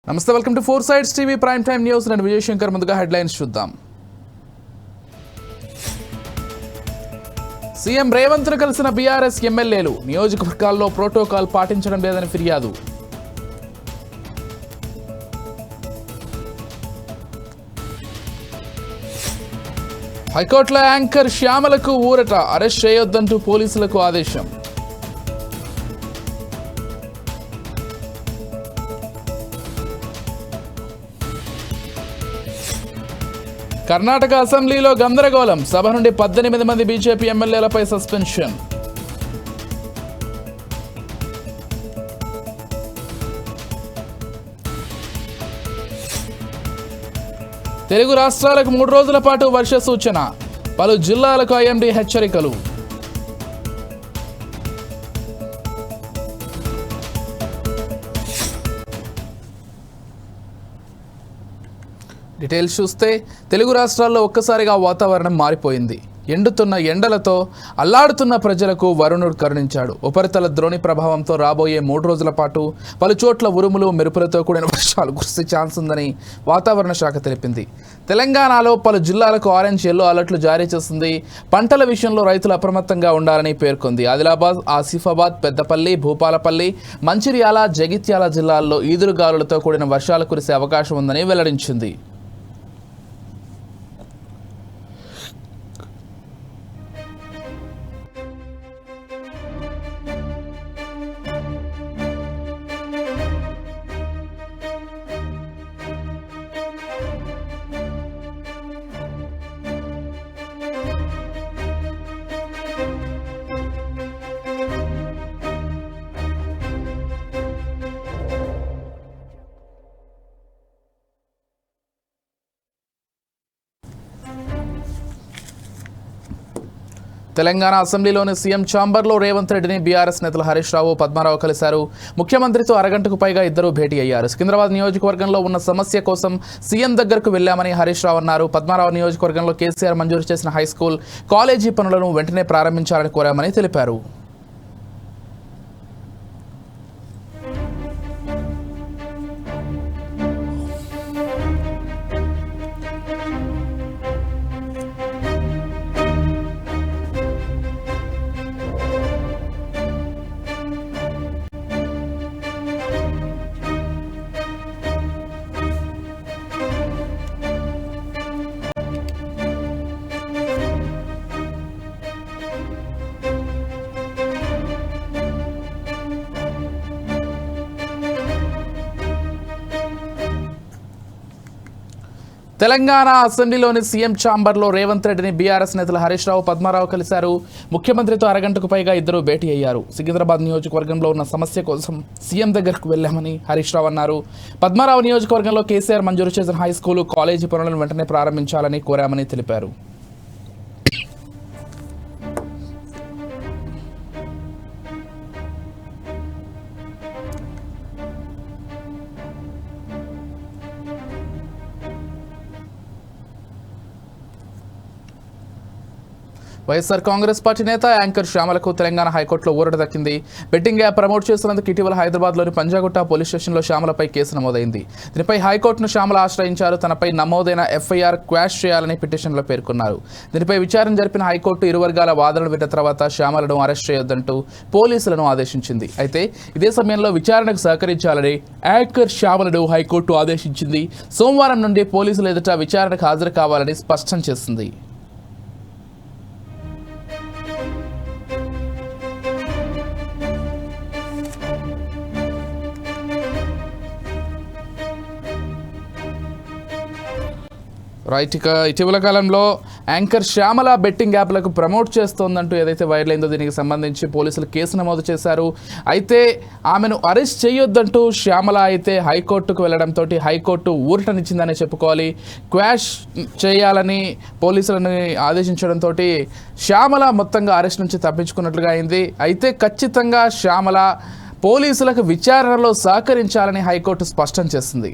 నమస్తే, welcome to four sides TV prime time news. నేను విజయశంకర్. ముందుగా హెడ్లైన్స్ చూద్దాం. సీఎం రేవంత్ ను కలిసిన బీఆర్ఎస్ ఎమ్మెల్యేలు, నియోజకవర్గాల్లో ప్రోటోకాల్ పాటించడం లేదని ఫిర్యాదు. హైకోర్టులో యాంకర్ శ్యామలకు ఊరట, అరెస్ట్ చేయొద్దంటూ పోలీసులకు ఆదేశం. కర్ణాటక అసెంబ్లీలో గందరగోళం, సభ నుండి 18 మంది బీజేపీ ఎమ్మెల్యేలపై సస్పెన్షన్. తెలుగు రాష్ట్రాలకు 3 రోజుల పాటు వర్ష సూచన, పలు జిల్లాలకు ఐఎండీ హెచ్చరికలు. డీటెయిల్స్ చూస్తే తెలుగు రాష్ట్రాల్లో ఒక్కసారిగా వాతావరణం మారిపోయింది. ఎండుతున్న ఎండలతో అల్లాడుతున్న ప్రజలకు వరుణుడు కరుణించాడు. ఉపరితల ద్రోణి ప్రభావంతో రాబోయే 3 రోజుల పాటు పలు చోట్ల ఉరుములు మెరుపులతో కూడిన వర్షాలు కురిసే ఛాన్స్ ఉందని వాతావరణ శాఖ తెలిపింది. తెలంగాణలో పలు జిల్లాలకు ఆరెంజ్, ఎల్లో అలర్ట్లు జారీ చేసింది. పంటల విషయంలో రైతులు అప్రమత్తంగా ఉండాలని పేర్కొంది. ఆదిలాబాద్, ఆసిఫాబాద్, పెద్దపల్లి, భూపాలపల్లి, మంచిర్యాల, జగిత్యాల జిల్లాల్లో ఈదురుగాలులతో కూడిన వర్షాలు కురిసే అవకాశం ఉందని వెల్లడించింది. తెలంగాణ అసెంబ్లీలోని సీఎం ఛాంబర్లో రేవంత్ రెడ్డిని బీఆర్ఎస్ నేతలు హరీష్ రావు, పద్మారావు కలిశారు. ముఖ్యమంత్రితో అరగంటకు పైగా ఇద్దరూ భేటీ అయ్యారు. సికింద్రాబాద్ నియోజకవర్గంలో ఉన్న సమస్య కోసం సీఎం దగ్గరకు వెళ్లామని హరీష్ రావు అన్నారు. పద్మారావు నియోజకవర్గంలో కేసీఆర్ మంజూరు చేసిన హైస్కూల్, కాలేజీ పనులను వెంటనే ప్రారంభించాలని కోరామని తెలిపారు. తెలంగాణ అసెంబ్లీలోని సీఎం ఛాంబర్లో రేవంత్ రెడ్డిని బీఆర్ఎస్ నేతలు హరీష్ రావు, పద్మారావు కలిశారు. ముఖ్యమంత్రితో అరగంటకు పైగా ఇద్దరు భేటీ అయ్యారు. సికింద్రాబాద్ నియోజకవర్గంలో ఉన్న సమస్య కోసం సీఎం దగ్గరకు వెళ్లామని హరీష్ రావు అన్నారు. పద్మారావు నియోజకవర్గంలో కేసీఆర్ మంజూరు చేసిన హైస్కూలు, కాలేజీ పనులను వెంటనే ప్రారంభించాలని కోరామని తెలిపారు. వైఎస్ఆర్ కాంగ్రెస్ పార్టీ నేత యాంకర్ శ్యామలకు తెలంగాణ హైకోర్టులో ఊరట దక్కింది. బెట్టింగ్ యాప్ ప్రమోట్ చేస్తున్నందుకు ఇటీవల హైదరాబాద్లోని పంజాగుట్ట పోలీస్ స్టేషన్లో శ్యామలపై కేసు నమోదైంది. దీనిపై హైకోర్టును శ్యామల ఆశ్రయించారు. తనపై నమోదైన ఎఫ్ఐఆర్ క్వాష్ చేయాలని పిటిషన్లో పేర్కొన్నారు. దీనిపై విచారణ జరిపిన హైకోర్టు ఇరు వర్గాల వాదనలు విన్న తర్వాత శ్యామలను అరెస్ట్ చేయొద్దంటూ పోలీసులను ఆదేశించింది. అయితే ఇదే సమయంలో విచారణకు సహకరించాలని యాంకర్ శ్యామలను హైకోర్టు ఆదేశించింది. సోమవారం నుండి పోలీసులు ఎదుట విచారణకు హాజరు కావాలని స్పష్టం చేసింది. రైట్, ఇక ఇటీవల కాలంలో యాంకర్ శ్యామల బెట్టింగ్ యాప్లకు ప్రమోట్ చేస్తోందంటూ ఏదైతే వైరల్ అయిందో దీనికి సంబంధించి పోలీసులు కేసు నమోదు చేశారు. అయితే ఆమెను అరెస్ట్ చేయొద్దంటూ శ్యామల అయితే హైకోర్టుకు వెళ్లడంతో హైకోర్టు ఊరటనిచ్చిందని చెప్పుకోవాలి. క్వాష్ చేయాలని పోలీసులను ఆదేశించడంతో శ్యామల మొత్తంగా అరెస్ట్ నుంచి తప్పించుకున్నట్లుగా అయింది. అయితే ఖచ్చితంగా శ్యామల పోలీసులకు విచారణలో సహకరించాలని హైకోర్టు స్పష్టం చేసింది.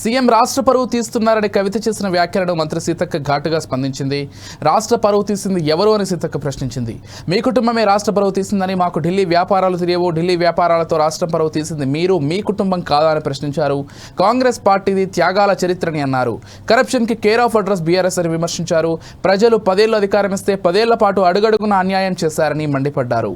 సీఎం రాష్ట్ర పరువు తీస్తున్నారని కవిత చేసిన వ్యాఖ్యలను మంత్రి సీతక్క ఘాటుగా స్పందించింది. రాష్ట్ర పరువు తీసింది ఎవరు అని సీతక్క ప్రశ్నించింది. మీ కుటుంబమే రాష్ట్ర పరువు తీసిందని, మాకు ఢిల్లీ వ్యాపారాలు తెలియవు, ఢిల్లీ వ్యాపారాలతో రాష్ట్ర పరువు తీసింది మీరు, మీ కుటుంబం కాదా అని ప్రశ్నించారు. కాంగ్రెస్ పార్టీది త్యాగాల చరిత్రని అన్నారు. కరప్షన్కి కేర్ ఆఫ్ అడ్రస్ బీఆర్ఎస్ అని విమర్శించారు. ప్రజలు 10 ఏళ్లు అధికారం ఇస్తే 10 ఏళ్ల పాటు అడుగడుగున అన్యాయం చేశారని మండిపడ్డారు.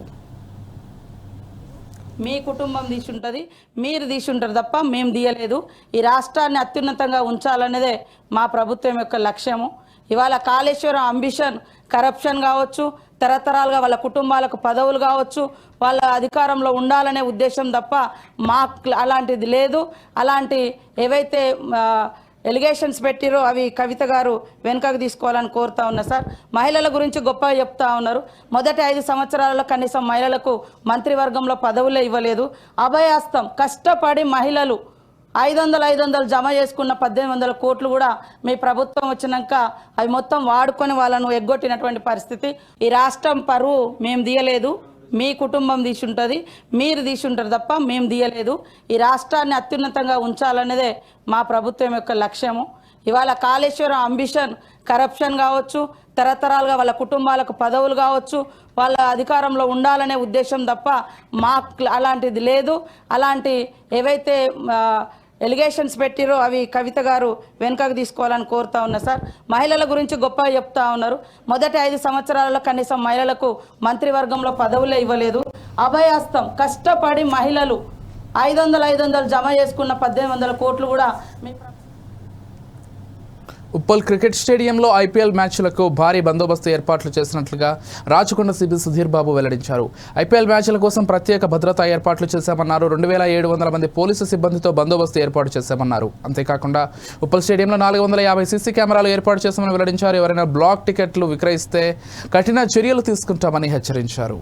మీ కుటుంబం తీసుంటుంది, మీరు తీసుంటారు తప్ప మేము తీయలేదు. ఈ రాష్ట్రాన్ని అత్యున్నతంగా ఉంచాలనేదే మా ప్రభుత్వం యొక్క లక్ష్యము. ఇవాళ కాళేశ్వరం అంబిషన్ కరప్షన్ కావచ్చు, తరతరాలుగా వాళ్ళ కుటుంబాలకు పదవులు కావచ్చు, వాళ్ళ అధికారంలో ఉండాలనే ఉద్దేశం తప్ప మాకు అలాంటిది లేదు. అలాంటి ఏవైతే ఎలిగేషన్స్ పెట్టిరో అవి కవిత గారు వెనుకకు తీసుకోవాలని కోరుతా ఉన్నా సార్. మహిళల గురించి గొప్పగా చెప్తా ఉన్నారు. మొదటి 5 సంవత్సరాలలో కనీసం మహిళలకు మంత్రివర్గంలో పదవులే ఇవ్వలేదు. అభయాస్తం కష్టపడి మహిళలు 500 జమ చేసుకున్న 1800 కోట్లు కూడా మీ ప్రభుత్వం వచ్చినాక అవి మొత్తం వాడుకొని వాళ్ళను ఎగ్గొట్టినటువంటి పరిస్థితి. ఈ రాష్ట్రం పరువు మేము తీయలేదు, మీ కుటుంబం తీసుంటుంది, మీరు తీసుంటారు తప్ప మేము తీయలేదు. ఈ రాష్ట్రాన్ని అత్యున్నతంగా ఉంచాలనేదే మా ప్రభుత్వం యొక్క లక్ష్యము. ఇవాళ కాళేశ్వరం అంబిషన్ కరప్షన్ కావచ్చు, తరతరాలుగా వాళ్ళ కుటుంబాలకు పదవులు కావచ్చు, వాళ్ళ అధికారంలో ఉండాలనే ఉద్దేశం తప్ప మాకు అలాంటిది లేదు. అలాంటి ఏవైతే ఎలిగేషన్స్ పెట్టిరో అవి కవిత గారు వెనుకకు తీసుకోవాలని కోరుతా ఉన్నా సార్. మహిళల గురించి గొప్పగా చెప్తా ఉన్నారు. మొదటి 5 సంవత్సరాలలో కనీసం మహిళలకు మంత్రివర్గంలో పదవులే ఇవ్వలేదు. అభయాస్తం కష్టపడి మహిళలు 500 జమ చేసుకున్న 1800 కోట్లు కూడా మీ ఉప్పల్ క్రికెట్ స్టేడియంలో ఐపీఎల్ మ్యాచ్లకు భారీ బందోబస్తు ఏర్పాట్లు చేసినట్లుగా రాచకొండ సిపి సుధీర్ బాబు వెల్లడించారు. ఐపీఎల్ మ్యాచ్ల కోసం ప్రత్యేక భద్రతా ఏర్పాట్లు చేశామన్నారు. 2700 మంది పోలీసు సిబ్బందితో బందోబస్తు ఏర్పాటు చేశామన్నారు. అంతేకాకుండా ఉప్పల్ స్టేడియంలో 450 సీసీ కెమెరాలు ఏర్పాటు చేశామని వెల్లడించారు. ఎవరైనా బ్లాక్ టికెట్లు విక్రయిస్తే కఠిన చర్యలు తీసుకుంటామని హెచ్చరించారు.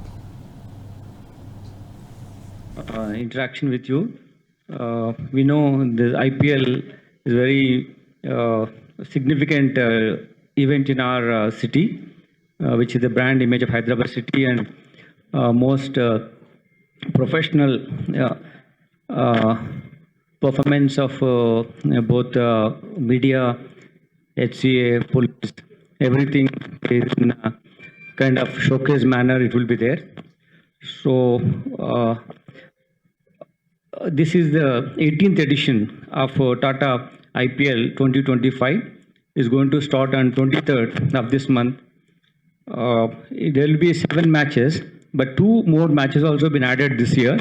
Interaction with you. We know the IPL is very significant event in our city, which is the brand image of Hyderabad city, and most professional performance of both media, HCA, police, everything is in a kind of showcase manner. It will be there. So this is the 18th edition of Tata IPL 2025 is going to start on 23rd of this month. There will be 7 matches, but 2 more matches also been added this year.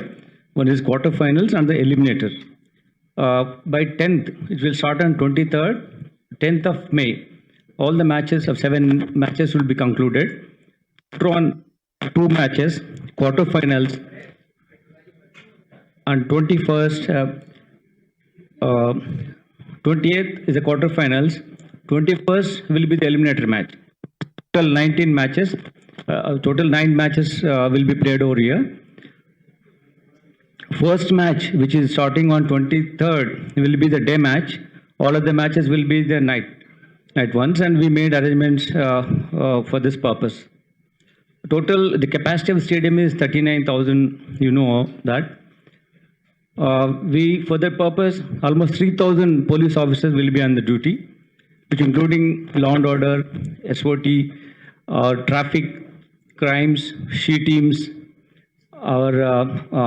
One is quarterfinals and the eliminator. By 10th, it will start on 23rd, 10th of May. All the matches of 7 matches will be concluded. After on 2 matches, quarterfinals, on 21st, 28th is the quarterfinals. 21st will be the eliminator match. Total 19 matches. Total 9 matches will be played over here. First match, which is starting on 23rd, will be the day match. All of the matches will be the night ones, and we made arrangements for this purpose. Total, the capacity of the stadium is 39,000. You know that. We, for that purpose, almost 3,000 police officers will be on the duty, which including law and order, SOT, traffic, crimes, SHE teams, our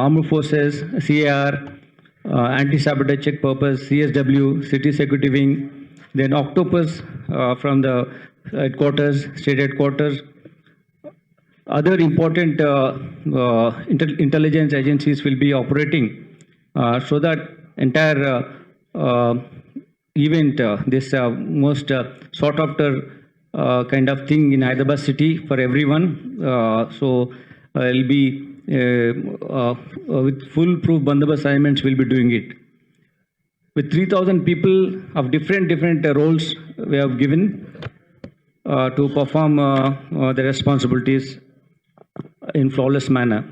armed forces, CAR, anti-sabotage check purpose, CSW, city security wing, then Octopus from the headquarters, state headquarters. Other important intelligence agencies will be operating so that entire event, this most sought after kind of thing in Hyderabad city for everyone. So it'll be with full proof bandobast assignments we'll be doing it. With 3,000 people of different roles we have given to perform the responsibilities in flawless manner.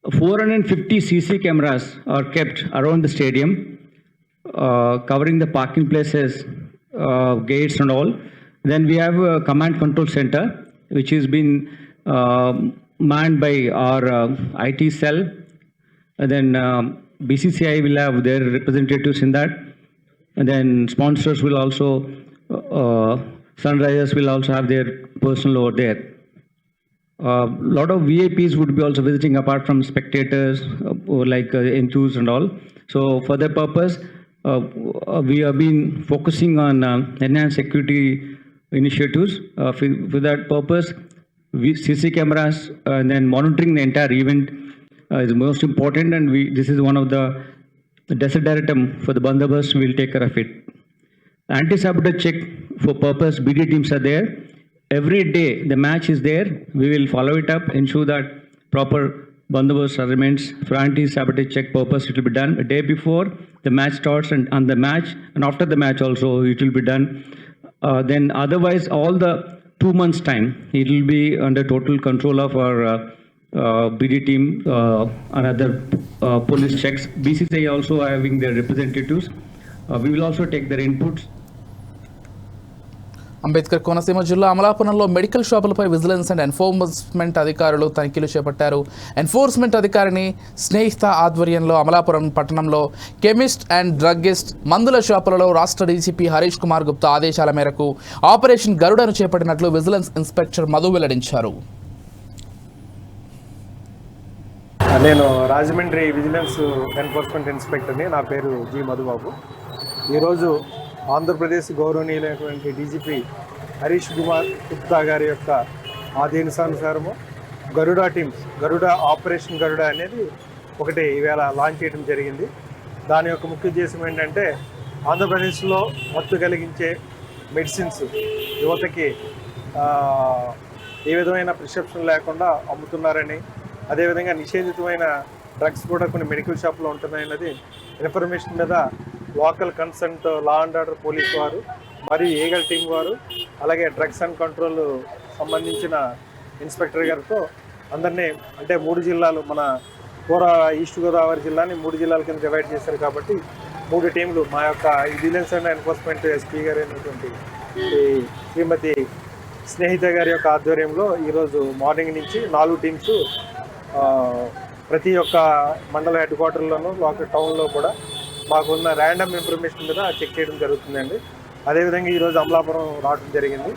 450 CC cameras are kept around the stadium, covering the parking places, gates and all. Then we have a command control center, which has been manned by our IT cell. And then BCCI will have their representatives in that, and then sponsors will also, Sunrisers will also have their personnel over there. Lot of VIPs would be also visiting apart from spectators, or like enthus and all. So for that purpose, we have been focusing on enhanced security initiatives. For that purpose, CC cameras and then monitoring the entire event is most important, and this is one of the desideratum for the bandobast. We'll take care of it. Anti-sabotage check for purpose, BD teams are there. Every day the match is there. We will follow it up, ensure that proper bandobast arrangements for anti-sabotage check purpose. It will be done a day before the match starts and on the match, and after the match also it will be done. Then otherwise all the 2 months time it will be under total control of our BD team and other police checks. BCCI also having their representatives. We will also take their inputs. Ambedkar Konaseema జిల్లా అమలాపురంలో medical షాపులపై vigilance and enforcement అధికారులు తనిఖీలు చేపట్టారు. Enforcement అధికారిని స్నేహిత ఆధ్వర్యంలో అమలాపురం పట్టణంలో chemist and druggist మందుల షాపులలో రాష్ట్ర డీజీపీ హరీష్ కుమార్ గుప్తా ఆదేశాల మేరకు ఆపరేషన్ గరుడను చేపట్టినట్లు విజిలెన్స్ ఇన్స్పెక్టర్ మధు వెల్లడించారు. నేను రాజమండ్రి విజిలెన్స్ ఎన్ఫోర్స్మెంట్ ఇన్స్పెక్టర్ని. నా పేరు జి మధుబాబు. ఈరోజు ఆంధ్రప్రదేశ్ గౌరవనీయులైనటువంటి డీజీపీ హరీష్ కుమార్ గుప్తా గారి యొక్క ఆదేశానుసారము గరుడా టీమ్స్, గరుడా ఆపరేషన్ గరుడా అనేది ఒకటి ఈవేళ లాంచ్ చేయడం జరిగింది. దాని యొక్క ముఖ్య ఉద్దేశం ఏంటంటే ఆంధ్రప్రదేశ్లో మత్తు కలిగించే మెడిసిన్స్ యువతకి ఏ విధమైన ప్రిస్క్రిప్షన్ లేకుండా అమ్ముతున్నారని, అదేవిధంగా నిషేధితమైన డ్రగ్స్ కూడా కొన్ని మెడికల్ షాప్లో ఉంటున్నాయన్నది ఇన్ఫర్మేషన్ మీద local concern law and order police వారు మరియు ఏగల్ టీం వారు, అలాగే డ్రగ్స్ అండ్ కంట్రోల్ సంబంధించిన ఇన్స్పెక్టర్ గారితో అందరినీ, అంటే 3 జిల్లాలు, మన ఈస్ట్ గోదావరి జిల్లాని 3 జిల్లాల కింద డివైడ్ చేశారు కాబట్టి 3 టీంలు మా యొక్క విజిలెన్స్ అండ్ ఎన్ఫోర్స్మెంట్ ఎస్పీ గారు అయినటువంటి శ్రీమతి స్నేహిత గారి యొక్క ఆధ్వర్యంలో ఈరోజు మార్నింగ్ నుంచి 4 టీమ్స్ ప్రతి ఒక్క మండల హెడ్ క్వార్టర్లోనూ లోకల్ టౌన్లో కూడా మాకున్న ర్యాండమ్ ఇన్ఫర్మేషన్ మీద చెక్ చేయడం జరుగుతుందండి. అదేవిధంగా ఈరోజు అమలాపురం రావడం జరిగింది.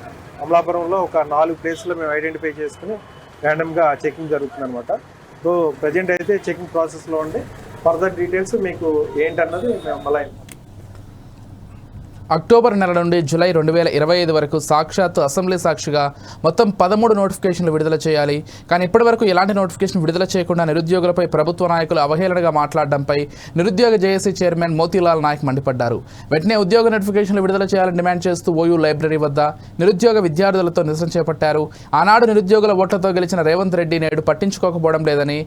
అమలాపురంలో ఒక 4 ప్లేస్లో మేము ఐడెంటిఫై చేసుకుని ర్యాండమ్గా చెకింగ్ జరుగుతుంది అనమాట. సో ప్రజెంట్ అయితే చెకింగ్ ప్రాసెస్లో ఉండి ఫర్దర్ డీటెయిల్స్ మీకు ఏంటన్నది మేము మళ్ళీ అక్టోబర్ నెల నుండి జూలై 2025 వరకు సాక్షాత్తు అసెంబ్లీ సాక్షిగా మొత్తం 13 నోటిఫికేషన్లు విడుదల చేయాలి. కానీ ఇప్పటివరకు ఎలాంటి నోటిఫికేషన్ విడుదల చేయకుండా నిరుద్యోగులపై ప్రభుత్వ నాయకులు అవహేళనగా మాట్లాడడంపై నిరుద్యోగ జేఏసీ చైర్మన్ మోతీలాల్ నాయక్ మండిపడ్డారు. వెంటనే ఉద్యోగ నోటిఫికేషన్లు విడుదల చేయాలని డిమాండ్ చేస్తూ ఓయూ లైబ్రరీ వద్ద నిరుద్యోగ విద్యార్థులతో నిరసన చేపట్టారు. ఆనాడు నిరుద్యోగుల ఓట్లతో గెలిచిన రేవంత్ రెడ్డి నేడు పట్టించుకోకపోవడం లేదని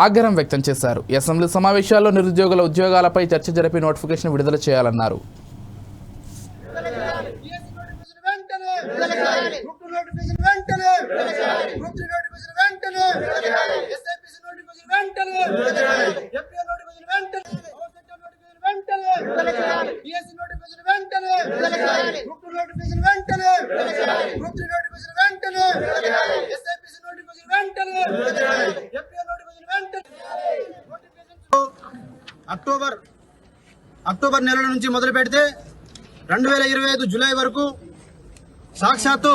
ఆగ్రహం వ్యక్తం చేశారు. ఈ అసెంబ్లీ సమావేశాల్లో నిరుద్యోగుల ఉద్యోగాలపై చర్చ జరిపి నోటిఫికేషన్ విడుదల చేయాలన్నారు. అక్టోబర్ నెల నుంచి మొదలు పెడితే 2025 జూలై వరకు సాక్షాత్తు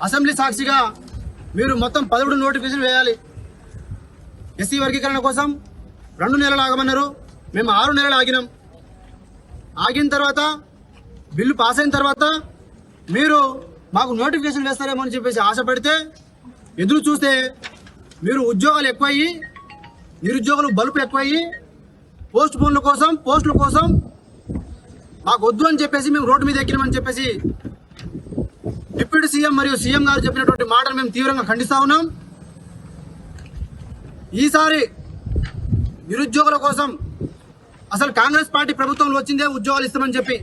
అసెంబ్లీ సాక్షిగా మీరు మొత్తం 13 నోటిఫికేషన్ వేయాలి. ఎస్సీ వర్గీకరణ కోసం 2 నెలలు ఆగమన్నారు. మేము 6 నెలలు ఆగినాం. ఆగిన తర్వాత బిల్లు పాస్ అయిన తర్వాత మీరు మాకు నోటిఫికేషన్ వేస్తారేమో అని చెప్పేసి ఆశపడితే ఎదురు చూస్తే మీరు ఉద్యోగాలు ఎక్కువయ్యి, నిరుద్యోగులు బలుపు ఎక్కువయ్యి, పోస్టుల కోసం మాకు వద్దు అని చెప్పేసి మేము రోడ్డు మీద ఎక్కినామని చెప్పేసి డిప్యూటీ సీఎం మరియు సీఎం గారు చెప్పినటువంటి మాటలు మేము తీవ్రంగా ఖండిస్తా ఉన్నాం. ఈసారి నిరుద్యోగుల కోసం అసలు కాంగ్రెస్ పార్టీ ప్రభుత్వంలో వచ్చిందే ఉద్యోగాలు ఇస్తామని చెప్పి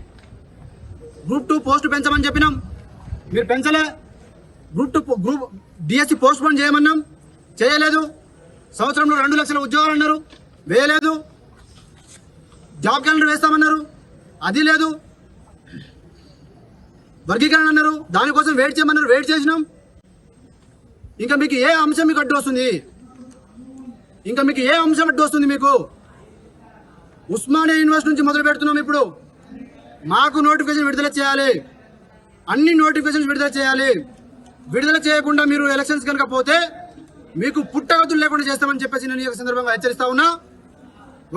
గ్రూప్ 2 పోస్టు పెంచమని చెప్పినాం, మీరు పెంచలే. గ్రూప్ డిఎస్సి పోస్ట్ పోన్ చేయమన్నాం, చేయలేదు. సంవత్సరంలో 2 లక్షల ఉద్యోగాలు అన్నారు, వేయలేదు. జాబ్ క్యాలెండర్ వేస్తామన్నారు, అది లేదు. వర్గీకరణ అన్నారు, దానికోసం వెయిట్ చేయమన్నారు, వెయిట్ చేసినాం. ఇంకా మీకు ఏ అంశం మీకు అడ్డు వస్తుంది? మీకు ఉస్మానియా యూనివర్సిటీ నుంచి మొదలు పెడుతున్నాం. ఇప్పుడు మాకు నోటిఫికేషన్ విడుదల చేయాలి, అన్ని నోటిఫికేషన్స్ విడుదల చేయాలి. విడుదల చేయకుండా మీరు ఎలక్షన్స్ కనుక పోతే మీకు పుట్టగతులు లేకుండా చేస్తామని చెప్పేసి నేను ఈ సందర్భంగా హెచ్చరిస్తా ఉన్నా.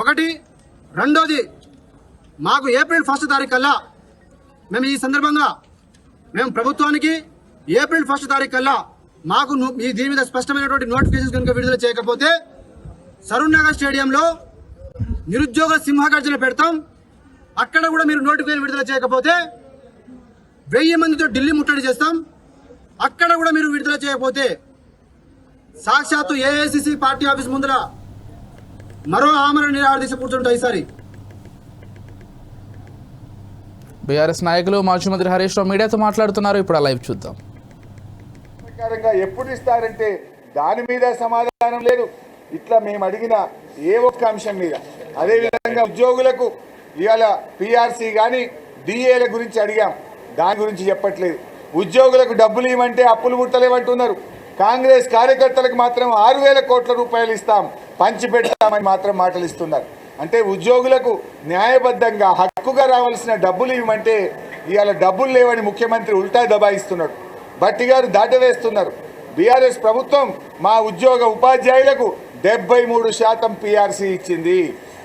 ఒకటి. రెండోది, మాకు ఏప్రిల్ 1 తారీఖు కల్లా మేము ఈ సందర్భంగా ప్రభుత్వానికి ఏప్రిల్ 1 తారీఖు కల్లా మాకు దీని మీద స్పష్టమైనటువంటి నోటిఫికేషన్స్ కనుక విడుదల చేయకపోతే సరూర్ నగర్ స్టేడియంలో నిరుద్యోగ సింహగర్జన పెడతాం. అక్కడ కూడా మీరు నోటిఫికేషన్ విడుదల చేయకపోతే 1000 మందితో ఢిల్లీ ముట్టడి చేస్తాం. అక్కడ కూడా మీరు విడుదల చేయకపోతే సాక్షాత్తు ఏఐసిసి పార్టీ ఆఫీస్ ముందర మరో ఆమరణ నిరాహార దీక్ష కూర్చుంటాయి. ఈసారి బీఆర్ఎస్ నాయకులు మాజీ మంత్రి హరీష్ రావు మీడియాతో మాట్లాడుతున్నారు. ఇప్పుడు ఆ లైవ్ చూద్దాం. ఎప్పుడు ఇస్తారంటే దాని మీద సమాధానం లేదు. ఇట్లా మేము అడిగిన ఏ ఒక్క అంశం మీద, అదేవిధంగా ఉద్యోగులకు ఇవాళ పిఆర్సీ కానీ డిఏల గురించి అడిగాం, దాని గురించి చెప్పట్లేదు. ఉద్యోగులకు డబ్బులు ఇవ్వమంటే అప్పులు ముట్టలేమంటున్నారు. కాంగ్రెస్ కార్యకర్తలకు మాత్రం 6,000 కోట్ల రూపాయలు ఇస్తాం, పంచి పెడతామని మాత్రం మాటలు ఇస్తున్నారు. అంటే ఉద్యోగులకు న్యాయబద్ధంగా హక్కుగా రావాల్సిన డబ్బులు ఇవ్వమంటే ఇవాళ డబ్బులు లేవని ముఖ్యమంత్రి ఉల్టా దబాయిస్తున్నాడు. భట్టి గారు దాటవేస్తున్నారు. బీఆర్ఎస్ ప్రభుత్వం మా ఉపాధ్యాయులకు 73% పిఆర్సీ ఇచ్చింది.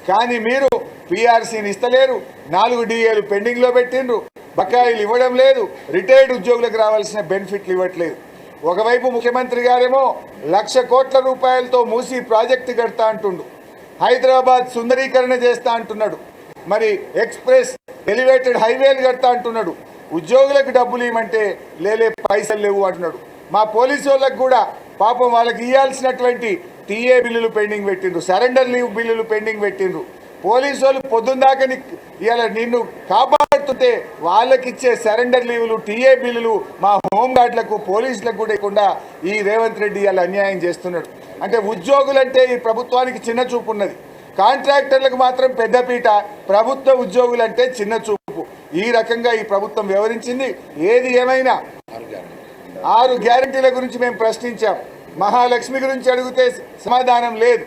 కానీ మీరు పిఆర్సీని ఇస్తలేరు, 4 డిఏలు పెండింగ్లో పెట్టిండ్రు, బకాయిలు ఇవ్వడం లేదు, రిటైర్డ్ ఉద్యోగులకు రావాల్సిన బెనిఫిట్లు ఇవ్వట్లేదు. ఒకవైపు ముఖ్యమంత్రి గారేమో 1,00,000 కోట్ల రూపాయలతో మూసి ప్రాజెక్టు కడతా అంటుండు, హైదరాబాద్ సుందరీకరణ చేస్తా అంటున్నాడు, మరి ఎక్స్ప్రెస్ ఎలివేటెడ్ హైవేలు కడతా అంటున్నాడు. ఉద్యోగులకు డబ్బులు ఇవ్వమంటే లేలే పైసలు లేవు అంటున్నాడు. మా పోలీసు వాళ్ళకు కూడా పాపం వాళ్ళకి ఇవ్వాల్సినటువంటి టీఏ బిల్లులు పెండింగ్ పెట్టిండ్రు, సరెండర్ లీవ్ బిల్లులు పెండింగ్ పెట్టిండ్రు. పోలీసు వాళ్ళు పొద్దున్నాక ఇవాళ నిన్ను కాపాడుతుంటే వాళ్ళకిచ్చే సరెండర్ లీవులు టీఏ బిల్లులు మా హోంగార్డులకు పోలీసులకు కూడా ఇవ్వకుండా ఈ రేవంత్ రెడ్డి ఇవాళ అన్యాయం చేస్తున్నాడు. అంటే ఉద్యోగులంటే ఈ ప్రభుత్వానికి చిన్న చూపు ఉన్నది, కాంట్రాక్టర్లకు మాత్రం పెద్దపీట, ప్రభుత్వ ఉద్యోగులంటే చిన్న చూపు. ఈ రకంగా ఈ ప్రభుత్వం వ్యవహరించింది. ఏది ఏమైనా 6 గ్యారంటీల గురించి మేము ప్రశ్నించాం. మహాలక్ష్మి గురించి అడిగితే సమాధానం లేదు.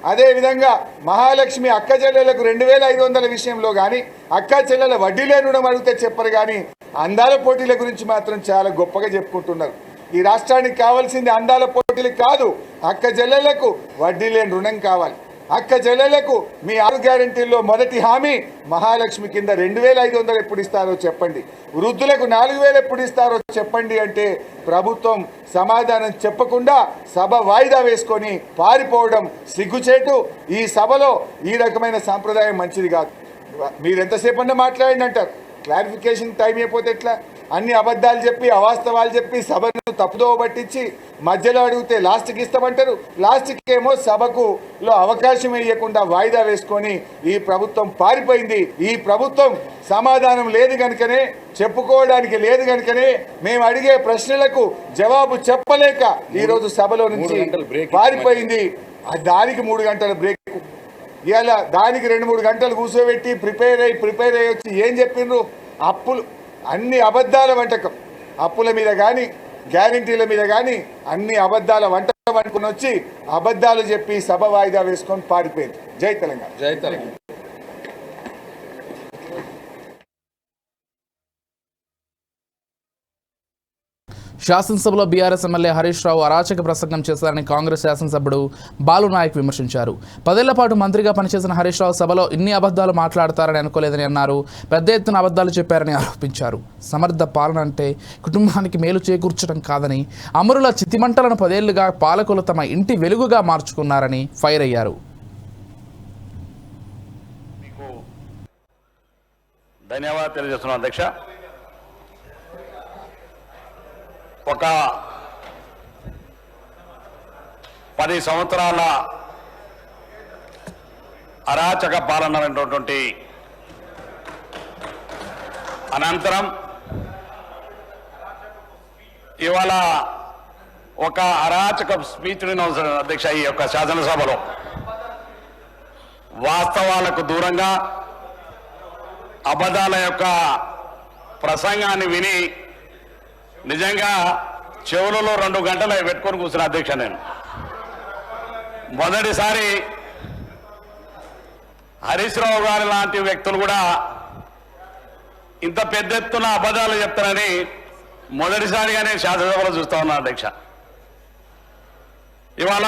అదేవిధంగా మహాలక్ష్మి అక్క చెల్లెలకు 2,500 విషయంలో కానీ, అక్క చెల్లెల వడ్డీ లేని రుణం అడిగితే చెప్పరు కానీ అందాల పోటీల గురించి మాత్రం చాలా గొప్పగా చెప్పుకుంటున్నారు. ఈ రాష్ట్రానికి కావాల్సింది అందాల పోటీలు కాదు, అక్క చెల్లెలకు వడ్డీ లేని రుణం కావాలి. అక్క చెల్లెలకు మీ 6 గ్యారంటీల్లో మొదటి హామీ మహాలక్ష్మి కింద 2,500 ఎప్పుడు ఇస్తారో చెప్పండి, వృద్ధులకు 4,000 ఎప్పుడు ఇస్తారో చెప్పండి అంటే ప్రభుత్వం సమాధానం చెప్పకుండా సభ వాయిదా వేసుకొని పారిపోవడం సిగ్గుచేటు. ఈ సభలో ఈ రకమైన సాంప్రదాయం మంచిది కాదు. మీరు ఎంతసేపన్నా మాట్లాడండి అంటారు, క్లారిఫికేషన్ టైం అయిపోతే ఎట్లా? అన్ని అబద్ధాలు చెప్పి అవాస్తవాలు చెప్పి సభను తప్పుదోవ పట్టించి మధ్యలో అడిగితే లాస్ట్కి ఇస్తామంటారు. లాస్ట్కి ఏమో సభకులో అవకాశం ఇవ్వకుండా వాయిదా వేసుకొని ఈ ప్రభుత్వం పారిపోయింది. ఈ ప్రభుత్వం సమాధానం లేదు కనుకనే, చెప్పుకోవడానికి లేదు కనుకనే, మేము అడిగే ప్రశ్నలకు జవాబు చెప్పలేక ఈరోజు సభలో నుంచి పారిపోయింది. దానికి 3 గంటల బ్రేక్, ఇవాళ దానికి 2-3 గంటలు కూర్చోబెట్టి ప్రిపేర్ అయ్యి వచ్చి ఏం చెప్పిండ్రు? అప్పులు, అన్ని అబద్ధాల వంటకం, అప్పుల మీద కానీ గ్యారంటీల మీద కానీ అన్ని అబద్ధాల వంటకం అనుకుని వచ్చి అబద్ధాలు చెప్పి సభ వాయిదా వేసుకొని పారిపోయింది. జై తెలంగాణ. జై తెలంగాణ. శాసనసభలో బీఆర్ఎస్ ఎమ్మెల్యే హరీష్ రావు అరాచక ప్రసంగం చేశారని కాంగ్రెస్ శాసనసభ్యుడు బాలు నాయక్ విమర్శించారు. 10 ఏళ్ల పాటు మంత్రిగా పనిచేసిన హరీష్ రావు సభలో ఇన్ని అబద్ధాలు మాట్లాడతారని అనుకోలేదని అన్నారు. పెద్ద ఎత్తున అబద్ధాలు చెప్పారని ఆరోపించారు. సమర్థ పాలన అంటే కుటుంబానికి మేలు చేకూర్చడం కాదని, అమరుల చితిమంటలను 10 ఏళ్లుగా పాలకులు తమ ఇంటి వెలుగుగా మార్చుకున్నారని ఫైర్ అయ్యారు. ధన్యవాదాలు తెలియజేస్తున్నాను అధ్యక్ష. ఒక 10 సంవత్సరాల అరాచక పాలన అనేటువంటి అనంతరం ఇవాళ ఒక అరాచక స్పీచ్ని అధ్యక్ష ఈ యొక్క శాసనసభలో వాస్తవాలకు దూరంగా అబద్ధాల యొక్క ప్రసంగాన్ని విని నిజంగా చెవులలో 2 గంటలు పెట్టుకొని కూర్చున్న అధ్యక్ష. నేను మొదటిసారి హరీష్ రావు గారి లాంటి వ్యక్తులు కూడా ఇంత పెద్ద ఎత్తున అబద్ధాలు చెప్తారని మొదటిసారిగా నేను శాసనసభలో చూస్తా ఉన్నాను అధ్యక్ష. ఇవాళ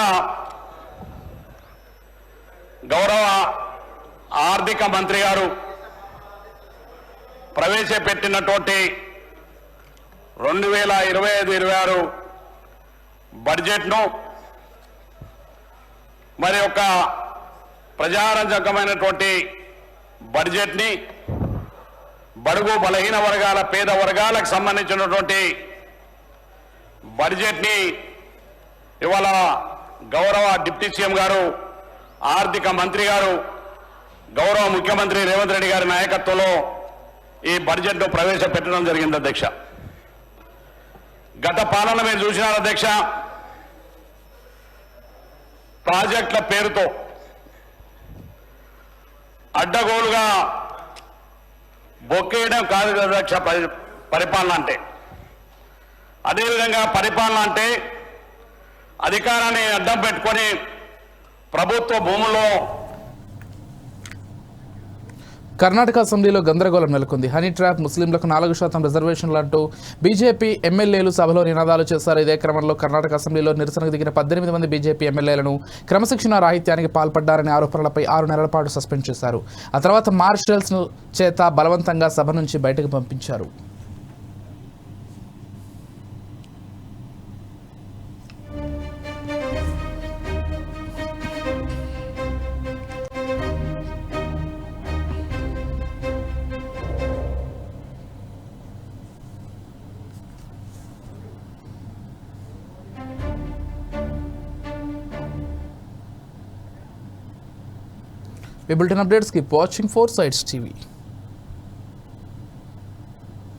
గౌరవ ఆర్థిక మంత్రి గారు ప్రవేశపెట్టినటువంటి 2025-26 బడ్జెట్ను మరి ఒక ప్రజారంజకమైనటువంటి బడ్జెట్ని బడుగు బలహీన వర్గాల పేద వర్గాలకు సంబంధించినటువంటి బడ్జెట్ని ఇవాళ గౌరవ డిప్యూటీ సీఎం గారు, ఆర్థిక మంత్రి గారు, గౌరవ ముఖ్యమంత్రి రేవంత్ రెడ్డి గారి నాయకత్వంలో ఈ బడ్జెట్ను ప్రవేశపెట్టడం జరిగింది అధ్యక్ష. గత పాలన మీరు చూసినారు అధ్యక్ష, ప్రాజెక్టుల పేరుతో అడ్డగోలుగా బొక్కేయడం కాదు అధ్యక్ష పరిపాలన అంటే. అదేవిధంగా పరిపాలన అంటే అధికారాన్ని అడ్డం పెట్టుకొని ప్రభుత్వ భూముల్లో. కర్ణాటక అసెంబ్లీలో గందరగోళం నెలకొంది. హనీ ట్రాప్, ముస్లింలకు 4% రిజర్వేషన్లు అంటూ బీజేపీ ఎమ్మెల్యేలు సభలో నినాదాలు చేశారు. ఇదే క్రమంలో కర్ణాటక అసెంబ్లీలో నిరసనకు దిగిన 18 మంది బీజేపీ ఎమ్మెల్యేలను క్రమశిక్షణ రాహిత్యానికి పాల్పడ్డారనే ఆరోపణలపై 6 నెలల పాటు సస్పెండ్ చేశారు. ఆ తర్వాత మార్షల్స్ చేత బలవంతంగా సభ నుంచి బయటకు పంపించారు. We built an updates. Keep watching 4 Sides TV.